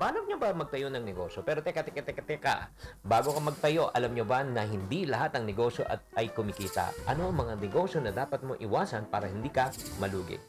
Paano nyo ba magtayo ng negosyo? Pero teka. Bago ka magtayo, alam nyo ba na hindi lahat ng negosyo ay kumikita? Ano ang mga negosyo na dapat mo iwasan para hindi ka malugi?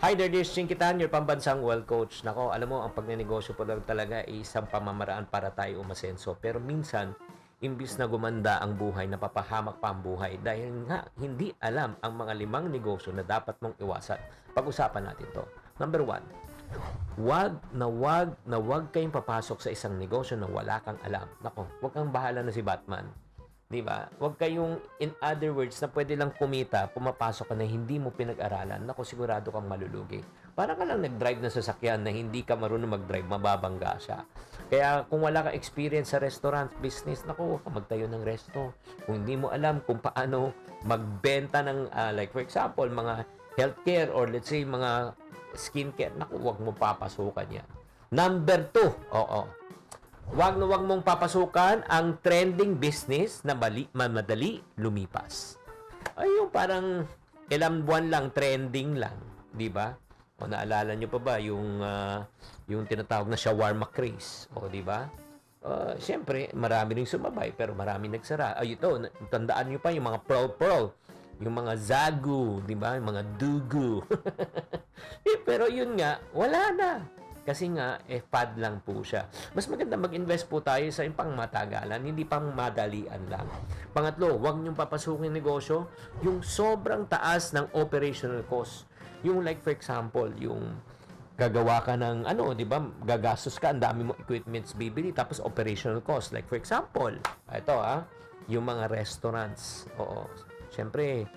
Hi there, this is Chinkitan, your pambansang wealth coach. Nako, alam mo, ang pagnenegosyo po lang talaga ay isang pamamaraan para tayo umasenso. Pero minsan, imbis na gumanda ang buhay, napapahamak pa ang buhay dahil nga hindi alam ang mga 5 negosyo na dapat mong iwasan. Pag-usapan natin to. Number 1, wag kayong papasok sa isang negosyo na wala kang alam. Nako, wag kang bahala na si Batman. Di ba? Huwag kayong, in other words, na pwede lang kumita, pumapasok ka na hindi mo pinag-aralan, naku, sigurado kang malulugi. Parang ka lang nag-drive na sasakyan na hindi ka marunong mag-drive, mababangga siya. Kaya kung wala kang experience sa restaurant business, naku, huwag kang magtayo ng resto. Kung hindi mo alam kung paano magbenta ng, like for example, mga healthcare or let's say mga skincare, naku, huwag mo papasukan yan. Number 2, wag mong papasukan ang trending business na madali lumipas. Ay, yung parang ilang buwan lang, trending lang. Di ba? O naalala nyo pa ba yung tinatawag na shawarma craze? O di ba? Siyempre, marami ring sumabay pero marami nagsara. Ay, ito, tandaan nyo pa yung mga pearl. Yung mga zagu, di ba? Yung mga dugu. Pero yun nga, wala na. Kasi nga, fad lang po siya. Mas maganda mag-invest po tayo sa pang matagalan, hindi pang madalian lang. Pangatlo, huwag niyong papasukin yung negosyo, yung sobrang taas ng operational cost. Yung like for example, yung gagawa ka ng di ba, gagastos ka, ang dami mo equipments bibili, tapos operational cost. Like for example, ito yung mga restaurants. Oo, syempre,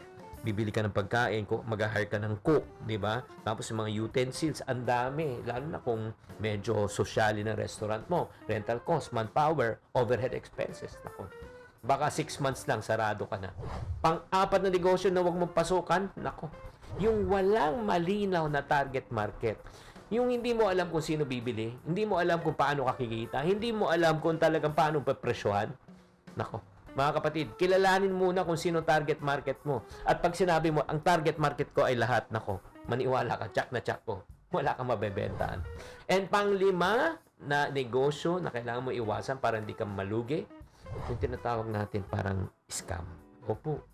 bibili ka ng pagkain, mag-hire ka ng cook, di ba? Tapos yung mga utensils, ang dami. Lalo na kung medyo sosyali ng restaurant mo. Rental cost, manpower, overhead expenses. Nako. Baka 6 months lang, sarado ka na. Pang-apat na negosyo na huwag mong pasukan, nako. Yung walang malinaw na target market. Yung hindi mo alam kung sino bibili, hindi mo alam kung paano kakikita, hindi mo alam kung talagang paano papresyohan. Nako. Mga kapatid, kilalanin muna kung sino target market mo. At pag sinabi mo, ang target market ko ay lahat, nako, maniwala ka, tsak na tsak ko. Wala kang mabebentaan. And pang-5 na negosyo na kailangan mo iwasan para hindi ka malugi, yung tinatawag natin parang scam. Opo,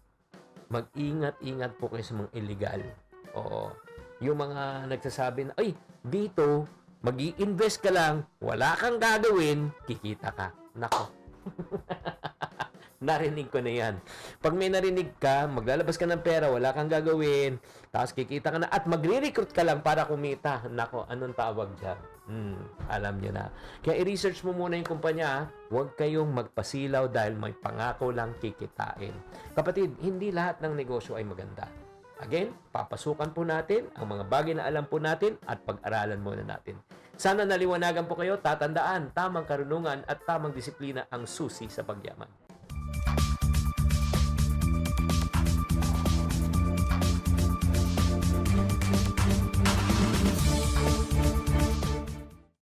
mag-ingat-ingat po kayo sa mga illegal. Oo. Yung mga nagsasabi na, ay, dito, mag-i-invest ka lang, wala kang gagawin, kikita ka. Nako. Narinig ko na yan. Pag may narinig ka, maglalabas ka ng pera, wala kang gagawin, tapos kikita ka na, at magre-recruit ka lang para kumita. Nako, anong tawag dyan? Alam nyo na. Kaya i-research mo muna yung kumpanya, huwag kayong magpasilaw dahil may pangako lang kikitain. Kapatid, hindi lahat ng negosyo ay maganda. Again, papasukan po natin ang mga bagay na alam po natin at pag-aralan muna natin. Sana naliwanagan po kayo, tatandaan, tamang karunungan at tamang disiplina ang susi sa pagyaman.